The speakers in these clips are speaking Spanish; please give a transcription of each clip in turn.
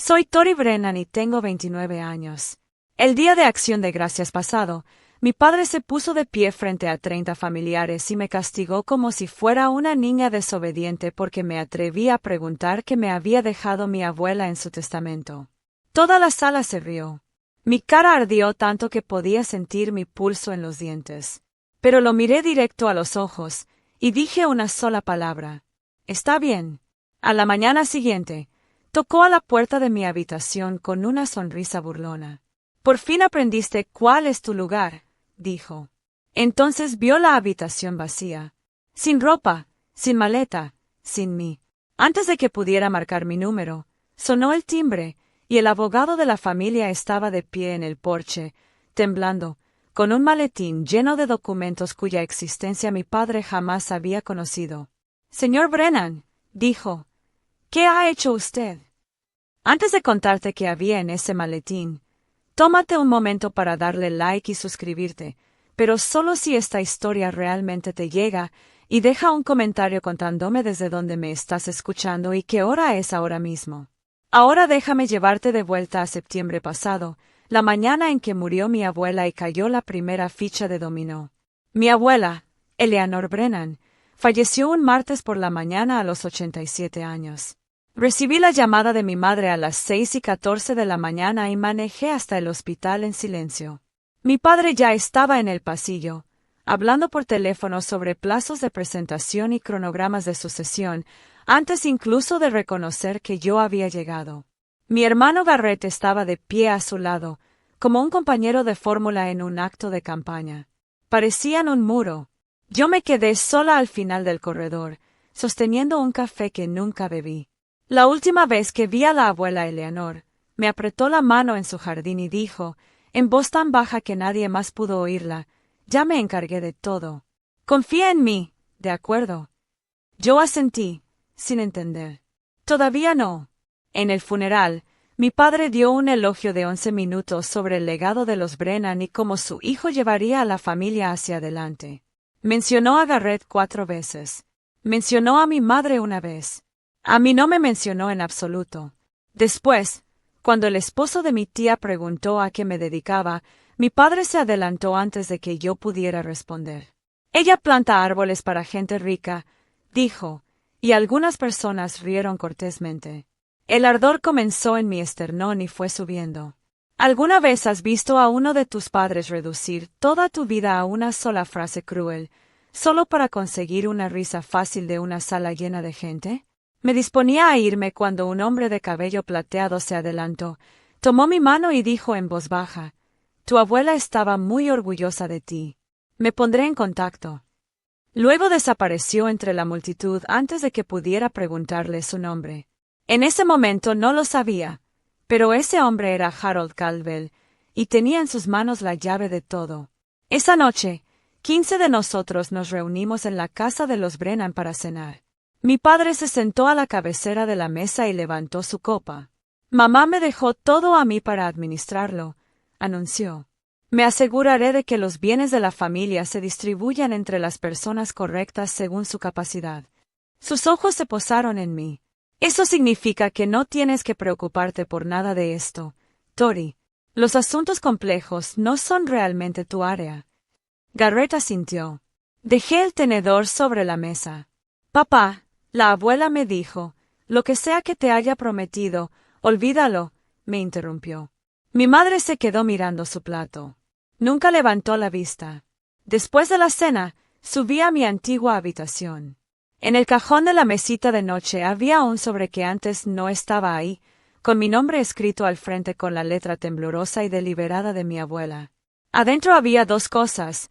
Soy Tori Brennan y tengo 29 años. El día de Acción de Gracias pasado, mi padre se puso de pie frente a 30 familiares y me castigó como si fuera una niña desobediente porque me atreví a preguntar qué me había dejado mi abuela en su testamento. Toda la sala se rió. Mi cara ardió tanto que podía sentir mi pulso en los dientes. Pero lo miré directo a los ojos y dije una sola palabra. Está bien. A la mañana siguiente, tocó a la puerta de mi habitación con una sonrisa burlona. Por fin aprendiste cuál es tu lugar, dijo. Entonces vio la habitación vacía. Sin ropa, sin maleta, sin mí. Antes de que pudiera marcar mi número, sonó el timbre, y el abogado de la familia estaba de pie en el porche, temblando, con un maletín lleno de documentos cuya existencia mi padre jamás había conocido. Señor Brennan, dijo, ¿qué ha hecho usted? Antes de contarte qué había en ese maletín, tómate un momento para darle like y suscribirte, pero solo si esta historia realmente te llega, y deja un comentario contándome desde dónde me estás escuchando y qué hora es ahora mismo. Ahora déjame llevarte de vuelta a septiembre pasado, la mañana en que murió mi abuela y cayó la primera ficha de dominó. Mi abuela, Eleanor Brennan, falleció un martes por la mañana a los 87 años. Recibí la llamada de mi madre a las 6:14 de la mañana y manejé hasta el hospital en silencio. Mi padre ya estaba en el pasillo, hablando por teléfono sobre plazos de presentación y cronogramas de sucesión, antes incluso de reconocer que yo había llegado. Mi hermano Garrett estaba de pie a su lado, como un compañero de fórmula en un acto de campaña. Parecían un muro. Yo me quedé sola al final del corredor, sosteniendo un café que nunca bebí. La última vez que vi a la abuela Eleanor, me apretó la mano en su jardín y dijo, en voz tan baja que nadie más pudo oírla, ya me encargué de todo. Confía en mí, ¿de acuerdo? Yo asentí, sin entender. Todavía no. En el funeral, mi padre dio un elogio de 11 minutos sobre el legado de los Brennan y cómo su hijo llevaría a la familia hacia adelante. Mencionó a Garrett 4 veces. Mencionó a mi madre una vez. A mí no me mencionó en absoluto. Después, cuando el esposo de mi tía preguntó a qué me dedicaba, mi padre se adelantó antes de que yo pudiera responder. Ella planta árboles para gente rica, dijo, y algunas personas rieron cortésmente. El ardor comenzó en mi esternón y fue subiendo. ¿Alguna vez has visto a uno de tus padres reducir toda tu vida a una sola frase cruel, solo para conseguir una risa fácil de una sala llena de gente? Me disponía a irme cuando un hombre de cabello plateado se adelantó, tomó mi mano y dijo en voz baja, «Tu abuela estaba muy orgullosa de ti. Me pondré en contacto». Luego desapareció entre la multitud antes de que pudiera preguntarle su nombre. En ese momento no lo sabía, pero ese hombre era Harold Caldwell, y tenía en sus manos la llave de todo. Esa noche, 15 de nosotros nos reunimos en la casa de los Brennan para cenar. Mi padre se sentó a la cabecera de la mesa y levantó su copa. Mamá me dejó todo a mí para administrarlo, anunció. Me aseguraré de que los bienes de la familia se distribuyan entre las personas correctas según su capacidad. Sus ojos se posaron en mí. Eso significa que no tienes que preocuparte por nada de esto, Tori. Los asuntos complejos no son realmente tu área. Garrett asintió. Dejé el tenedor sobre la mesa. Papá, la abuela me dijo, lo que sea que te haya prometido, olvídalo, me interrumpió. Mi madre se quedó mirando su plato. Nunca levantó la vista. Después de la cena, subí a mi antigua habitación. En el cajón de la mesita de noche había un sobre que antes no estaba ahí, con mi nombre escrito al frente con la letra temblorosa y deliberada de mi abuela. Adentro había 2 cosas,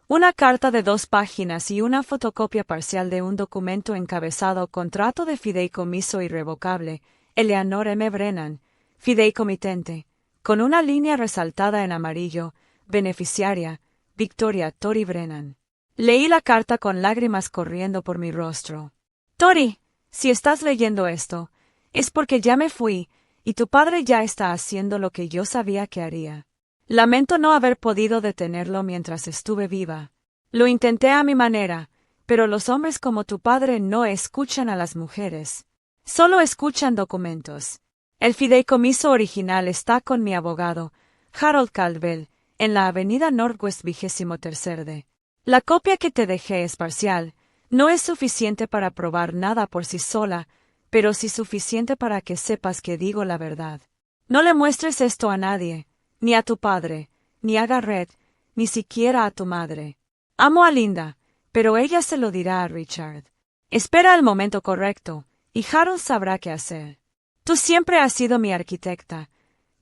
una carta de 2 páginas y una fotocopia parcial de un documento encabezado Contrato de Fideicomiso Irrevocable, Eleanor M. Brennan, fideicomitente, con una línea resaltada en amarillo, beneficiaria, Victoria Tori Brennan. Leí la carta con lágrimas corriendo por mi rostro. Tori, si estás leyendo esto, es porque ya me fui, y tu padre ya está haciendo lo que yo sabía que haría. Lamento no haber podido detenerlo mientras estuve viva. Lo intenté a mi manera, pero los hombres como tu padre no escuchan a las mujeres. Solo escuchan documentos. El fideicomiso original está con mi abogado, Harold Caldwell, en la avenida Northwest 23 D. La copia que te dejé es parcial, no es suficiente para probar nada por sí sola, pero sí suficiente para que sepas que digo la verdad. No le muestres esto a nadie, ni a tu padre, ni a Garrett, ni siquiera a tu madre. Amo a Linda, pero ella se lo dirá a Richard. Espera el momento correcto, y Harold sabrá qué hacer. Tú siempre has sido mi arquitecta,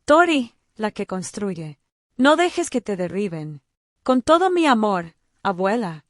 Tori, la que construye. No dejes que te derriben. Con todo mi amor, abuela.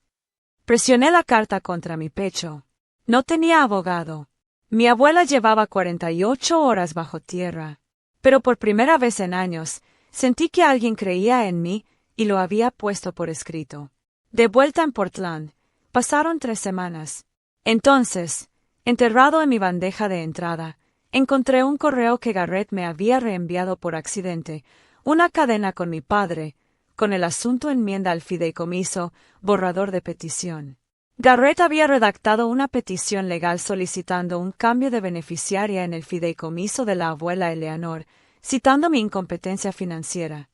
Presioné la carta contra mi pecho. No tenía abogado. Mi abuela llevaba 48 horas bajo tierra. Pero por primera vez en años, sentí que alguien creía en mí y lo había puesto por escrito. De vuelta en Portland, pasaron 3 semanas. Entonces, enterrado en mi bandeja de entrada, encontré un correo que Garrett me había reenviado por accidente, una cadena con mi padre, con el asunto enmienda al fideicomiso, borrador de petición. Garrett había redactado una petición legal solicitando un cambio de beneficiaria en el fideicomiso de la abuela Eleanor, citando mi incompetencia financiera.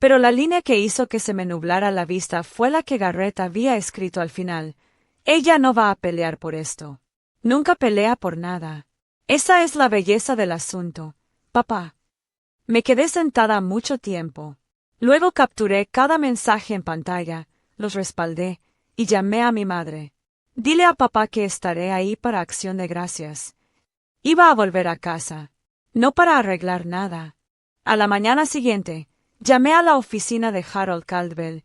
Pero la línea que hizo que se me nublara la vista fue la que Garrett había escrito al final. Ella no va a pelear por esto. Nunca pelea por nada. Esa es la belleza del asunto, papá. Me quedé sentada mucho tiempo. Luego capturé cada mensaje en pantalla, los respaldé, y llamé a mi madre. Dile a papá que estaré ahí para Acción de Gracias. Iba a volver a casa. No para arreglar nada. A la mañana siguiente, llamé a la oficina de Harold Caldwell,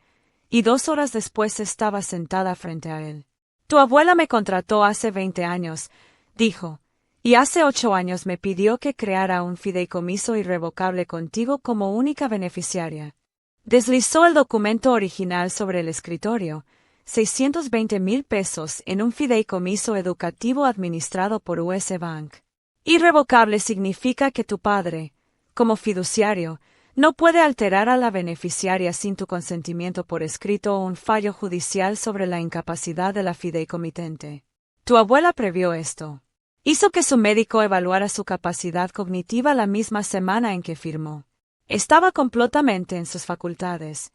y 2 horas después estaba sentada frente a él. Tu abuela me contrató hace 20 años, dijo, y hace 8 años me pidió que creara un fideicomiso irrevocable contigo como única beneficiaria. Deslizó el documento original sobre el escritorio, 620,000 pesos en un fideicomiso educativo administrado por US Bank. Irrevocable significa que tu padre, como fiduciario, no puede alterar a la beneficiaria sin tu consentimiento por escrito o un fallo judicial sobre la incapacidad de la fideicomitente. Tu abuela previó esto. Hizo que su médico evaluara su capacidad cognitiva la misma semana en que firmó. Estaba completamente en sus facultades.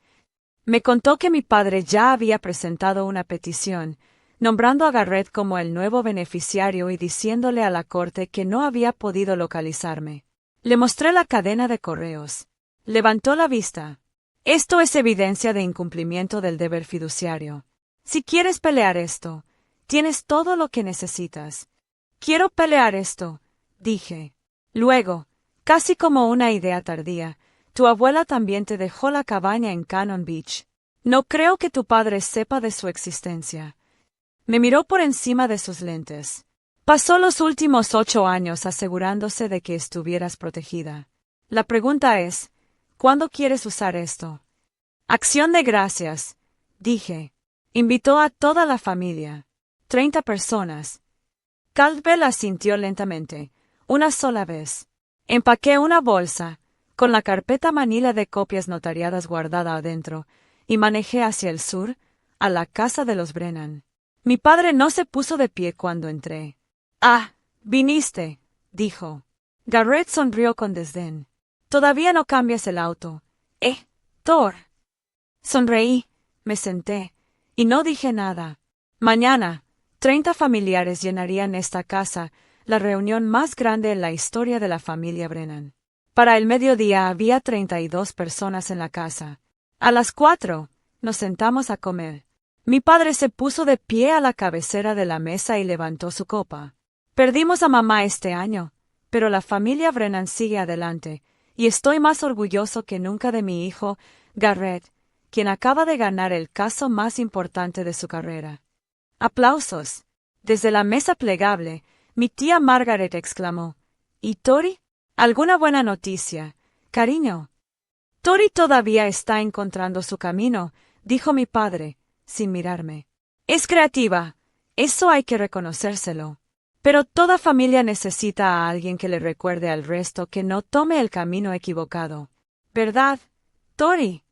Me contó que mi padre ya había presentado una petición, nombrando a Garrett como el nuevo beneficiario y diciéndole a la corte que no había podido localizarme. Le mostré la cadena de correos. Levantó la vista. Esto es evidencia de incumplimiento del deber fiduciario. Si quieres pelear esto, tienes todo lo que necesitas. Quiero pelear esto, dije. Luego, casi como una idea tardía, tu abuela también te dejó la cabaña en Cannon Beach. No creo que tu padre sepa de su existencia. Me miró por encima de sus lentes. Pasó los últimos 8 años asegurándose de que estuvieras protegida. La pregunta es, ¿cuándo quieres usar esto? Acción de Gracias, dije. Invitó a toda la familia. 30 personas. Caldwell asintió lentamente, una sola vez. Empaqué una bolsa, con la carpeta manila de copias notariadas guardada adentro, y manejé hacia el sur, a la casa de los Brennan. Mi padre no se puso de pie cuando entré. «Ah, viniste», dijo. Garrett sonrió con desdén. «Todavía no cambias el auto. Thor». Sonreí, me senté, y no dije nada. Mañana, 30 familiares llenarían esta casa, la reunión más grande en la historia de la familia Brennan. Para el mediodía había 32 personas en la casa. A las 4, nos sentamos a comer. Mi padre se puso de pie a la cabecera de la mesa y levantó su copa. Perdimos a mamá este año, pero la familia Brennan sigue adelante, y estoy más orgulloso que nunca de mi hijo, Garrett, quien acaba de ganar el caso más importante de su carrera. Aplausos. Desde la mesa plegable, mi tía Margaret exclamó, ¿Y Tori? ¿Alguna buena noticia, cariño? Tori todavía está encontrando su camino, dijo mi padre, sin mirarme. Es creativa, eso hay que reconocérselo. Pero toda familia necesita a alguien que le recuerde al resto que no tome el camino equivocado. ¿Verdad, Tori?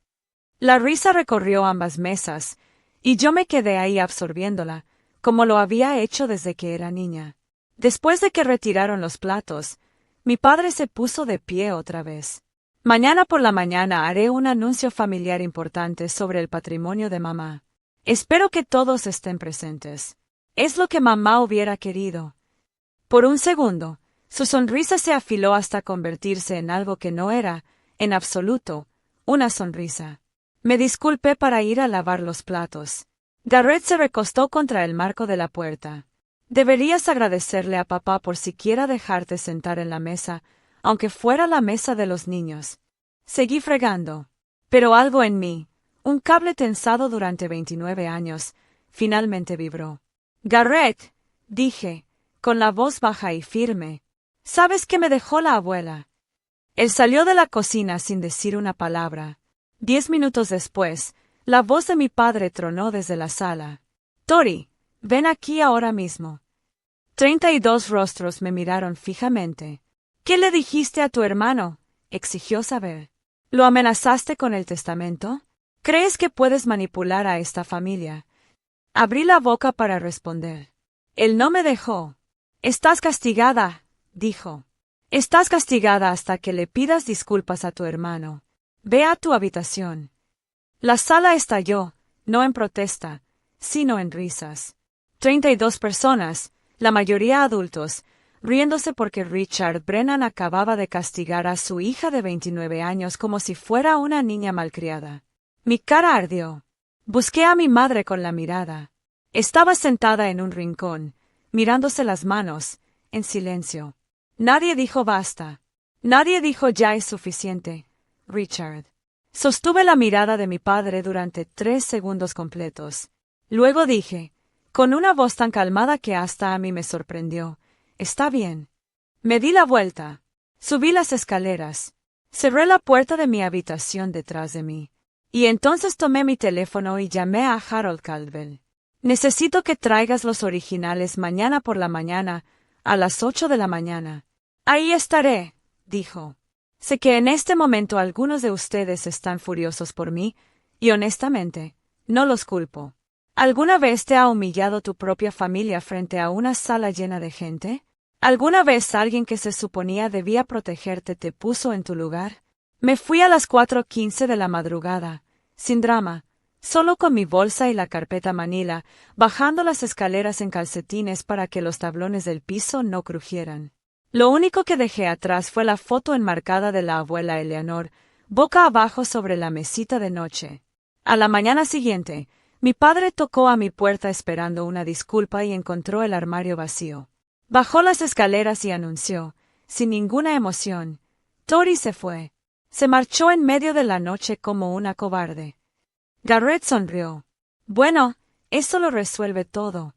La risa recorrió ambas mesas, y yo me quedé ahí absorbiéndola, como lo había hecho desde que era niña. Después de que retiraron los platos, Mi padre se puso de pie otra vez. Mañana por la mañana haré un anuncio familiar importante sobre el patrimonio de mamá. Espero que todos estén presentes. Es lo que mamá hubiera querido. Por un segundo, su sonrisa se afiló hasta convertirse en algo que no era, en absoluto, una sonrisa. Me disculpé para ir a lavar los platos. Garrett se recostó contra el marco de la puerta. Deberías agradecerle a papá por siquiera dejarte sentar en la mesa, aunque fuera la mesa de los niños. Seguí fregando. Pero algo en mí, un cable tensado durante 29 años, finalmente vibró. Garrett, dije, con la voz baja y firme, ¿sabes qué me dejó la abuela? Él salió de la cocina sin decir una palabra. 10 minutos después, la voz de mi padre tronó desde la sala. Tori, ven aquí ahora mismo. 32 rostros me miraron fijamente. ¿Qué le dijiste a tu hermano? Exigió saber. ¿Lo amenazaste con el testamento? ¿Crees que puedes manipular a esta familia? Abrí la boca para responder. Él no me dejó. Estás castigada, dijo. Estás castigada hasta que le pidas disculpas a tu hermano. Ve a tu habitación. La sala estalló, no en protesta, sino en risas. 32 personas, la mayoría adultos, riéndose porque Richard Brennan acababa de castigar a su hija de 29 años como si fuera una niña malcriada. Mi cara ardió. Busqué a mi madre con la mirada. Estaba sentada en un rincón, mirándose las manos, en silencio. Nadie dijo basta. Nadie dijo ya es suficiente, Richard. Sostuve la mirada de mi padre durante 3 segundos completos. Luego dije, con una voz tan calmada que hasta a mí me sorprendió, «Está bien». Me di la vuelta. Subí las escaleras. Cerré la puerta de mi habitación detrás de mí. Y entonces tomé mi teléfono y llamé a Harold Caldwell. «Necesito que traigas los originales mañana por la mañana, a las 8 de la mañana». «Ahí estaré», dijo. «Sé que en este momento algunos de ustedes están furiosos por mí, y honestamente, no los culpo. ¿Alguna vez te ha humillado tu propia familia frente a una sala llena de gente? ¿Alguna vez alguien que se suponía debía protegerte te puso en tu lugar? Me fui a las 4:15 de la madrugada, sin drama, solo con mi bolsa y la carpeta Manila, bajando las escaleras en calcetines para que los tablones del piso no crujieran. Lo único que dejé atrás fue la foto enmarcada de la abuela Eleanor, boca abajo sobre la mesita de noche. A la mañana siguiente, mi padre tocó a mi puerta esperando una disculpa y encontró el armario vacío. Bajó las escaleras y anunció, sin ninguna emoción, «Tori se fue. Se marchó en medio de la noche como una cobarde». Garrett sonrió. «Bueno, eso lo resuelve todo».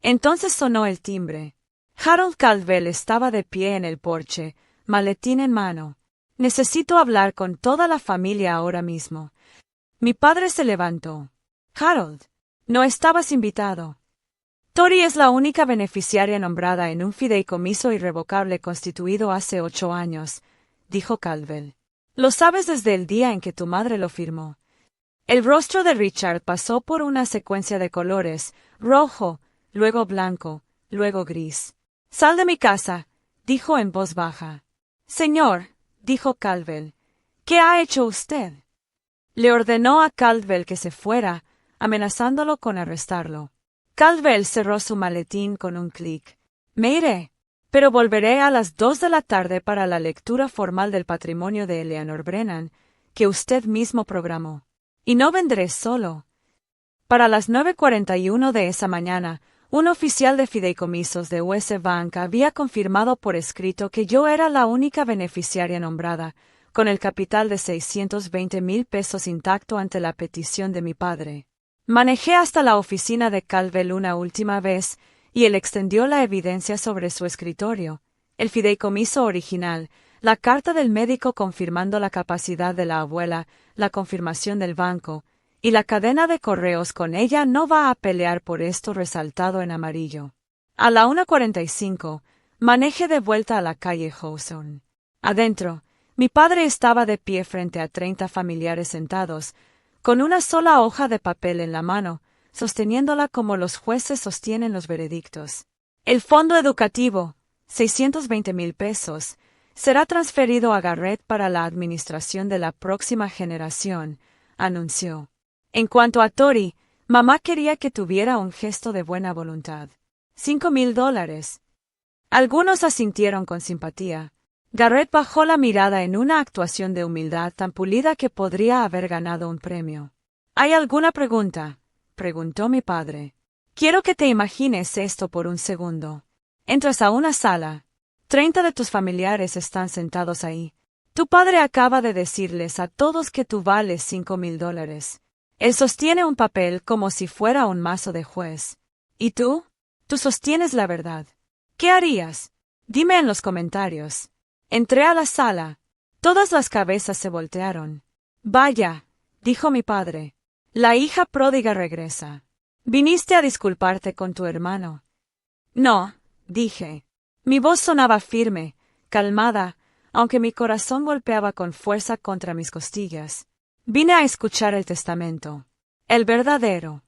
Entonces sonó el timbre. Harold Caldwell estaba de pie en el porche, maletín en mano. «Necesito hablar con toda la familia ahora mismo». Mi padre se levantó. «Harold, no estabas invitado». «Tori es la única beneficiaria nombrada en un fideicomiso irrevocable constituido hace 8 años», dijo Caldwell. «Lo sabes desde el día en que tu madre lo firmó». El rostro de Richard pasó por una secuencia de colores, rojo, luego blanco, luego gris. «Sal de mi casa», dijo en voz baja. «Señor», dijo Caldwell, «¿qué ha hecho usted?» Le ordenó a Caldwell que se fuera, amenazándolo con arrestarlo. Caldwell cerró su maletín con un clic. «Me iré, pero volveré a las 2 de la tarde para la lectura formal del patrimonio de Eleanor Brennan, que usted mismo programó. Y no vendré solo». Para las 9:41 de esa mañana, un oficial de fideicomisos de US Bank había confirmado por escrito que yo era la única beneficiaria nombrada, con el capital de 620,000 pesos intacto ante la petición de mi padre. Manejé hasta la oficina de Caldwell una última vez, y él extendió la evidencia sobre su escritorio, el fideicomiso original, la carta del médico confirmando la capacidad de la abuela, la confirmación del banco, y la cadena de correos con ella no va a pelear por esto resaltado en amarillo. A la 1:45, manejé de vuelta a la calle Hawthorne. Adentro, mi padre estaba de pie frente a 30 familiares sentados, con una sola hoja de papel en la mano, sosteniéndola como los jueces sostienen los veredictos. El fondo educativo, 620,000 pesos, será transferido a Garrett para la administración de la próxima generación, anunció. En cuanto a Tori, mamá quería que tuviera un gesto de buena voluntad. $5,000. Algunos asintieron con simpatía. Garrett bajó la mirada en una actuación de humildad tan pulida que podría haber ganado un premio. ¿Hay alguna pregunta?, preguntó mi padre. Quiero que te imagines esto por un segundo. Entras a una sala. 30 de tus familiares están sentados ahí. Tu padre acaba de decirles a todos que tú vales $5,000. Él sostiene un papel como si fuera un mazo de juez. ¿Y tú? Tú sostienes la verdad. ¿Qué harías? Dime en los comentarios. Entré a la sala. Todas las cabezas se voltearon. Vaya, dijo mi padre. La hija pródiga regresa. ¿Viniste a disculparte con tu hermano? No, dije. Mi voz sonaba firme, calmada, aunque mi corazón golpeaba con fuerza contra mis costillas. Vine a escuchar el testamento. El verdadero.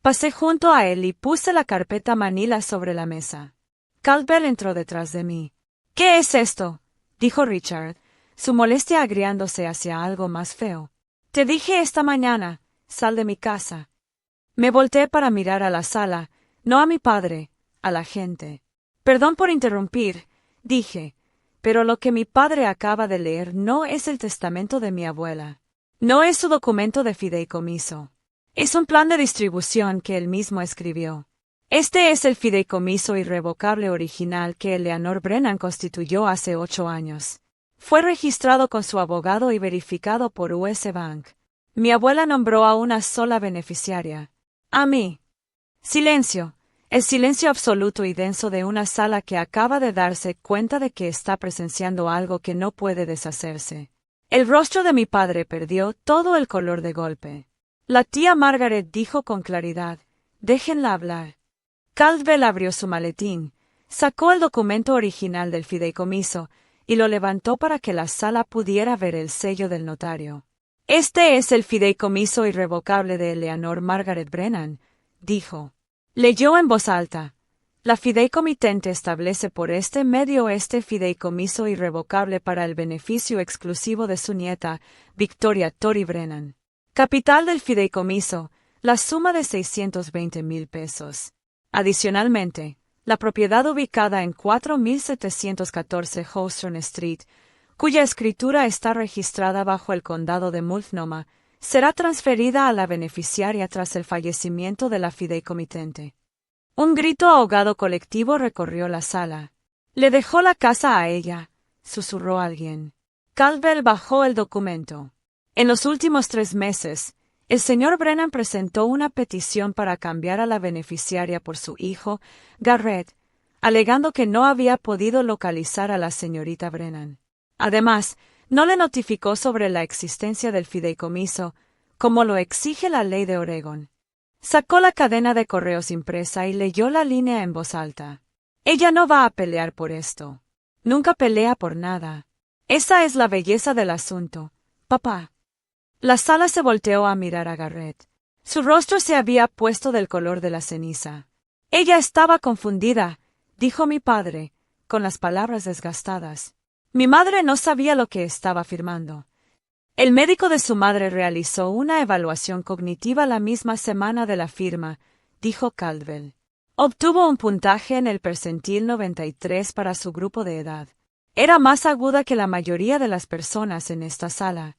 Pasé junto a él y puse la carpeta manila sobre la mesa. Caldwell entró detrás de mí. ¿Qué es esto?, dijo Richard, su molestia agriándose hacia algo más feo. Te dije esta mañana, sal de mi casa. Me volteé para mirar a la sala, no a mi padre, a la gente. Perdón por interrumpir, dije, pero lo que mi padre acaba de leer no es el testamento de mi abuela. No es su documento de fideicomiso. Es un plan de distribución que él mismo escribió. Este es el fideicomiso irrevocable original que Eleanor Brennan constituyó hace 8 años. Fue registrado con su abogado y verificado por US Bank. Mi abuela nombró a una sola beneficiaria. A mí. Silencio. El silencio absoluto y denso de una sala que acaba de darse cuenta de que está presenciando algo que no puede deshacerse. El rostro de mi padre perdió todo el color de golpe. La tía Margaret dijo con claridad, «Déjenla hablar». Caldwell abrió su maletín, sacó el documento original del fideicomiso y lo levantó para que la sala pudiera ver el sello del notario. «Este es el fideicomiso irrevocable de Eleanor Margaret Brennan», dijo. Leyó en voz alta. La fideicomitente establece por este medio este fideicomiso irrevocable para el beneficio exclusivo de su nieta, Victoria Tori Brennan. Capital del fideicomiso, la suma de $620,000. Adicionalmente, la propiedad ubicada en 4714 Hawthorne Street, cuya escritura está registrada bajo el condado de Multnomah, será transferida a la beneficiaria tras el fallecimiento de la fideicomitente. Un grito ahogado colectivo recorrió la sala. «Le dejó la casa a ella», susurró alguien. Caldwell bajó el documento. En los últimos 3 meses, el señor Brennan presentó una petición para cambiar a la beneficiaria por su hijo, Garrett, alegando que no había podido localizar a la señorita Brennan. Además, no le notificó sobre la existencia del fideicomiso, como lo exige la ley de Oregón. Sacó la cadena de correos impresa y leyó la línea en voz alta. Ella no va a pelear por esto. Nunca pelea por nada. Esa es la belleza del asunto, papá. La sala se volteó a mirar a Garrett. Su rostro se había puesto del color de la ceniza. Ella estaba confundida, dijo mi padre, con las palabras desgastadas. Mi madre no sabía lo que estaba firmando. El médico de su madre realizó una evaluación cognitiva la misma semana de la firma, dijo Caldwell. Obtuvo un puntaje en el percentil 93 para su grupo de edad. Era más aguda que la mayoría de las personas en esta sala.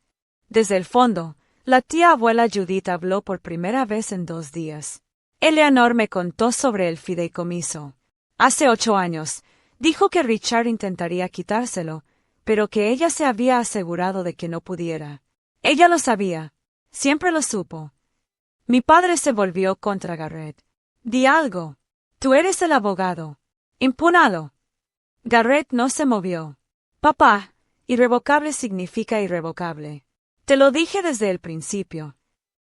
Desde el fondo, la tía abuela Judith habló por primera vez en 2 días. Eleanor me contó sobre el fideicomiso. Hace 8 años, dijo que Richard intentaría quitárselo, pero que ella se había asegurado de que no pudiera. Ella lo sabía. Siempre lo supo. Mi padre se volvió contra Garrett. Di algo. Tú eres el abogado. Impúnalo. Garrett no se movió. Papá, irrevocable significa irrevocable. Te lo dije desde el principio.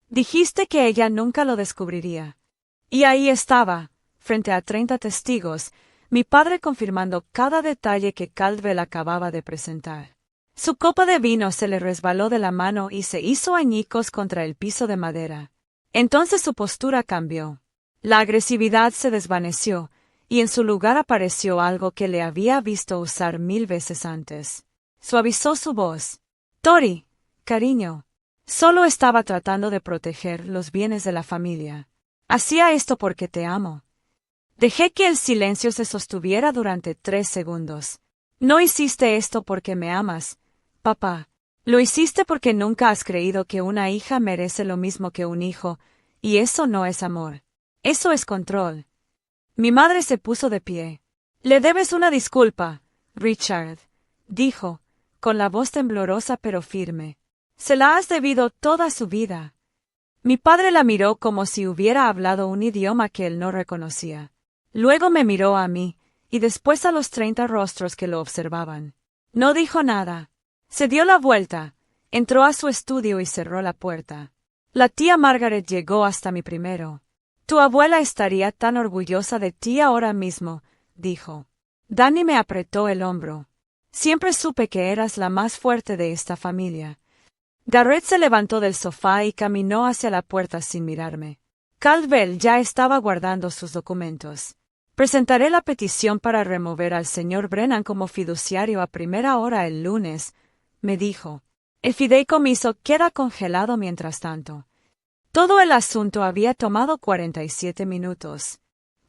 Dijiste que ella nunca lo descubriría. Y ahí estaba, frente a 30 testigos, mi padre confirmando cada detalle que Caldwell acababa de presentar. Su copa de vino se le resbaló de la mano y se hizo añicos contra el piso de madera. Entonces su postura cambió. La agresividad se desvaneció, y en su lugar apareció algo que le había visto usar 1000 veces antes. Suavizó su voz. Tori, cariño. Solo estaba tratando de proteger los bienes de la familia. Hacía esto porque te amo. Dejé que el silencio se sostuviera durante 3 segundos. No hiciste esto porque me amas, papá. Lo hiciste porque nunca has creído que una hija merece lo mismo que un hijo, y eso no es amor. Eso es control. Mi madre se puso de pie. Le debes una disculpa, Richard, dijo, con la voz temblorosa pero firme. Se la has debido toda su vida. Mi padre la miró como si hubiera hablado un idioma que él no reconocía. Luego me miró a mí, y después a los 30 rostros que lo observaban. No dijo nada. Se dio la vuelta, entró a su estudio y cerró la puerta. La tía Margaret llegó hasta mí primero. Tu abuela estaría tan orgullosa de ti ahora mismo, dijo. Danny me apretó el hombro. Siempre supe que eras la más fuerte de esta familia. Garrett se levantó del sofá y caminó hacia la puerta sin mirarme. Caldwell ya estaba guardando sus documentos. Presentaré la petición para remover al señor Brennan como fiduciario a primera hora el lunes, me dijo. El fideicomiso queda congelado mientras tanto. Todo el asunto había tomado 47 minutos.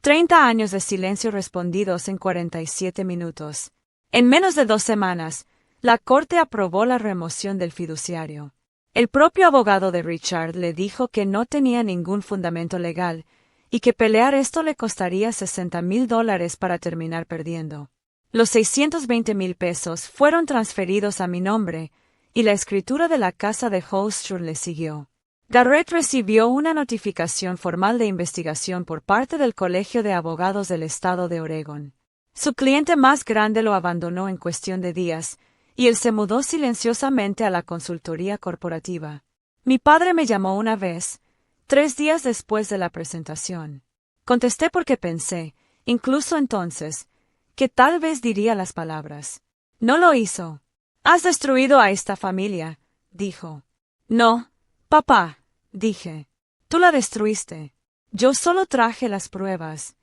30 años de silencio respondidos en 47 minutos. En menos de 2 semanas, la corte aprobó la remoción del fiduciario. El propio abogado de Richard le dijo que no tenía ningún fundamento legal, y que pelear esto le costaría $60,000 para terminar perdiendo. Los 620,000 pesos fueron transferidos a mi nombre, y la escritura de la casa de Holstur le siguió. Garrett recibió una notificación formal de investigación por parte del Colegio de Abogados del Estado de Oregón. Su cliente más grande lo abandonó en cuestión de días, y él se mudó silenciosamente a la consultoría corporativa. Mi padre me llamó una vez, 3 días después de la presentación. Contesté porque pensé, incluso entonces, que tal vez diría las palabras. No lo hizo. Has destruido a esta familia, dijo. No, papá, dije. Tú la destruiste. Yo solo traje las pruebas.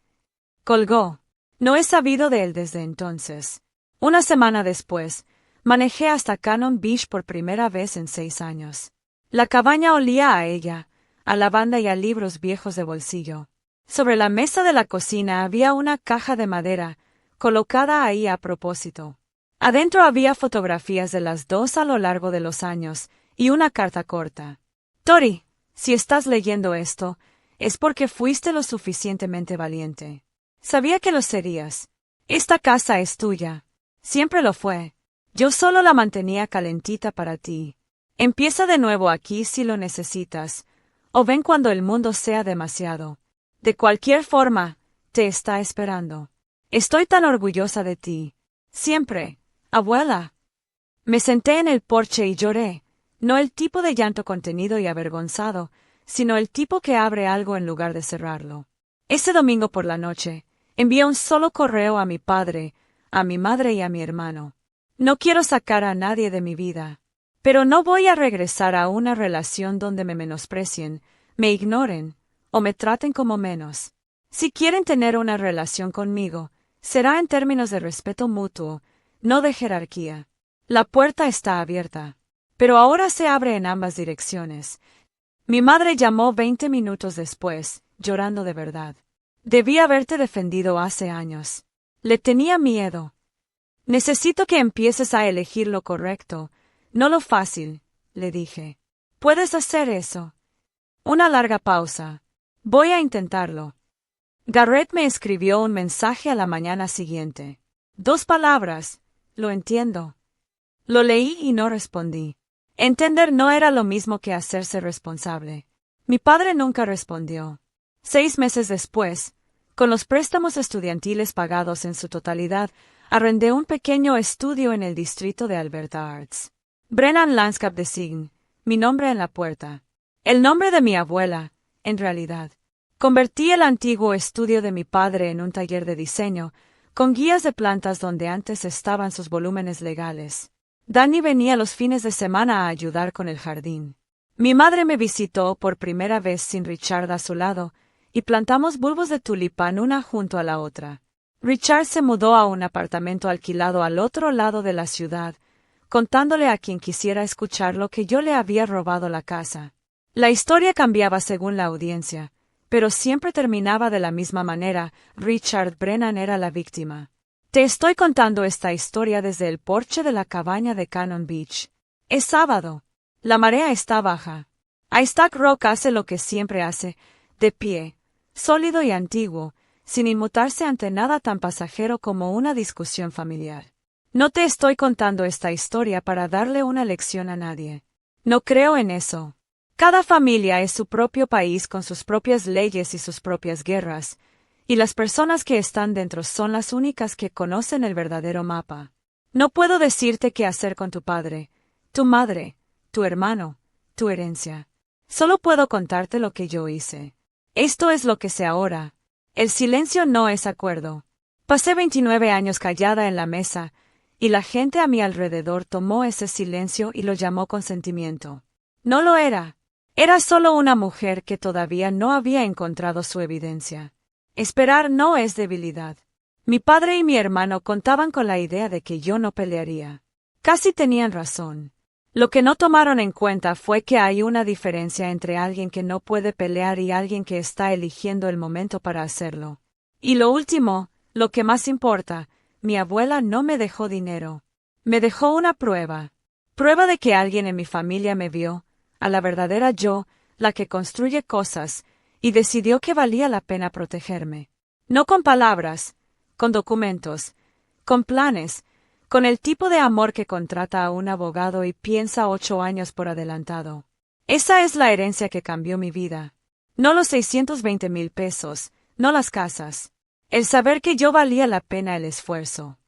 Colgó. No he sabido de él desde entonces. Una semana después, manejé hasta Cannon Beach por primera vez en 6 años. La cabaña olía a ella, a lavanda y a libros viejos de bolsillo. Sobre la mesa de la cocina había una caja de madera, colocada ahí a propósito. Adentro había fotografías de las dos a lo largo de los años, y una carta corta. Tori, si estás leyendo esto, es porque fuiste lo suficientemente valiente. Sabía que lo serías. Esta casa es tuya. Siempre lo fue. Yo solo la mantenía calentita para ti. Empieza de nuevo aquí si lo necesitas, o ven cuando el mundo sea demasiado. De cualquier forma, te está esperando. Estoy tan orgullosa de ti. Siempre, abuela. Me senté en el porche y lloré, no el tipo de llanto contenido y avergonzado, sino el tipo que abre algo en lugar de cerrarlo. Ese domingo por la noche, envié un solo correo a mi padre, a mi madre y a mi hermano. No quiero sacar a nadie de mi vida, pero no voy a regresar a una relación donde me menosprecien, me ignoren, o me traten como menos. Si quieren tener una relación conmigo, será en términos de respeto mutuo, no de jerarquía. La puerta está abierta, pero ahora se abre en ambas direcciones. Mi madre llamó 20 minutos después, llorando de verdad. Debí haberte defendido hace años. Le tenía miedo. Necesito que empieces a elegir lo correcto, no lo fácil, le dije. Puedes hacer eso. Una larga pausa. Voy a intentarlo. Garrett me escribió un mensaje a la mañana siguiente. 2 palabras, lo entiendo. Lo leí y no respondí. Entender no era lo mismo que hacerse responsable. Mi padre nunca respondió. 6 meses después, con los préstamos estudiantiles pagados en su totalidad, arrendé un pequeño estudio en el distrito de Alberta Arts. Brennan Landscape Design, mi nombre en la puerta. El nombre de mi abuela, en realidad. Convertí el antiguo estudio de mi padre en un taller de diseño, con guías de plantas donde antes estaban sus volúmenes legales. Danny venía los fines de semana a ayudar con el jardín. Mi madre me visitó por primera vez sin Richard a su lado, y plantamos bulbos de tulipán una junto a la otra. Richard se mudó a un apartamento alquilado al otro lado de la ciudad, contándole a quien quisiera escucharlo que yo le había robado la casa. La historia cambiaba según la audiencia, pero siempre terminaba de la misma manera: Richard Brennan era la víctima. Te estoy contando esta historia desde el porche de la cabaña de Cannon Beach. Es sábado. La marea está baja. Isaac Rock hace lo que siempre hace, de pie, sólido y antiguo, sin inmutarse ante nada tan pasajero como una discusión familiar. No te estoy contando esta historia para darle una lección a nadie. No creo en eso. Cada familia es su propio país con sus propias leyes y sus propias guerras, y las personas que están dentro son las únicas que conocen el verdadero mapa. No puedo decirte qué hacer con tu padre, tu madre, tu hermano, tu herencia. Solo puedo contarte lo que yo hice. Esto es lo que sé ahora. El silencio no es acuerdo. Pasé 29 años callada en la mesa, y la gente a mi alrededor tomó ese silencio y lo llamó consentimiento. No lo era. Era solo una mujer que todavía no había encontrado su evidencia. Esperar no es debilidad. Mi padre y mi hermano contaban con la idea de que yo no pelearía. Casi tenían razón. Lo que no tomaron en cuenta fue que hay una diferencia entre alguien que no puede pelear y alguien que está eligiendo el momento para hacerlo. Y lo último, lo que más importa, mi abuela no me dejó dinero. Me dejó una prueba. Prueba de que alguien en mi familia me vio, a la verdadera yo, la que construye cosas, y decidió que valía la pena protegerme. No con palabras, con documentos, con planes, con el tipo de amor que contrata a un abogado y piensa 8 años por adelantado. Esa es la herencia que cambió mi vida. No los 620,000 pesos, no las casas. El saber que yo valía la pena el esfuerzo.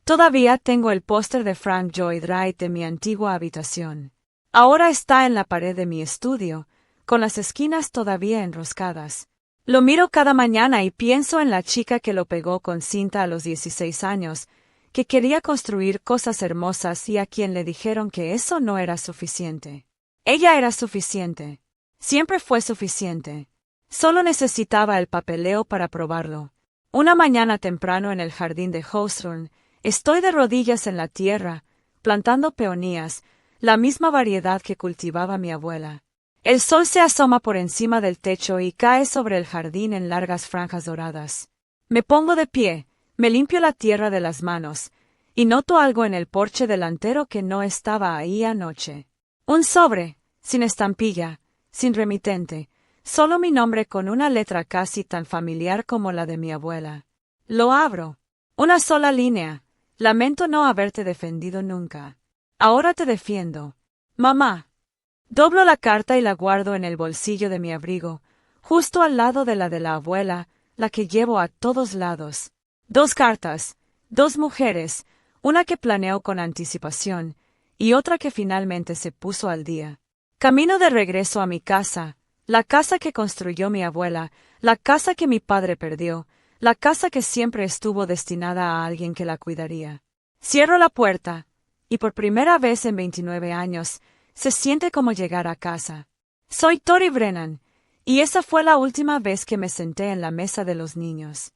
Todavía tengo el póster de Frank Lloyd Wright de mi antigua habitación. Ahora está en la pared de mi estudio, con las esquinas todavía enroscadas. Lo miro cada mañana y pienso en la chica que lo pegó con cinta a los 16 años, que quería construir cosas hermosas y a quien le dijeron que eso no era suficiente. Ella era suficiente. Siempre fue suficiente. Solo necesitaba el papeleo para probarlo. Una mañana temprano en el jardín de Hawthorne, estoy de rodillas en la tierra, plantando peonías, la misma variedad que cultivaba mi abuela. El sol se asoma por encima del techo y cae sobre el jardín en largas franjas doradas. Me pongo de pie, me limpio la tierra de las manos, y noto algo en el porche delantero que no estaba ahí anoche. Un sobre, sin estampilla, sin remitente, solo mi nombre con una letra casi tan familiar como la de mi abuela. Lo abro. Una sola línea. Lamento no haberte defendido nunca. Ahora te defiendo. Mamá. Doblo la carta y la guardo en el bolsillo de mi abrigo, justo al lado de la abuela, la que llevo a todos lados. 2 cartas, 2 mujeres, una que planeó con anticipación, y otra que finalmente se puso al día. Camino de regreso a mi casa, la casa que construyó mi abuela, la casa que mi padre perdió, la casa que siempre estuvo destinada a alguien que la cuidaría. Cierro la puerta, y por primera vez en 29 años, se siente como llegar a casa. Soy Tori Brennan, y esa fue la última vez que me senté en la mesa de los niños.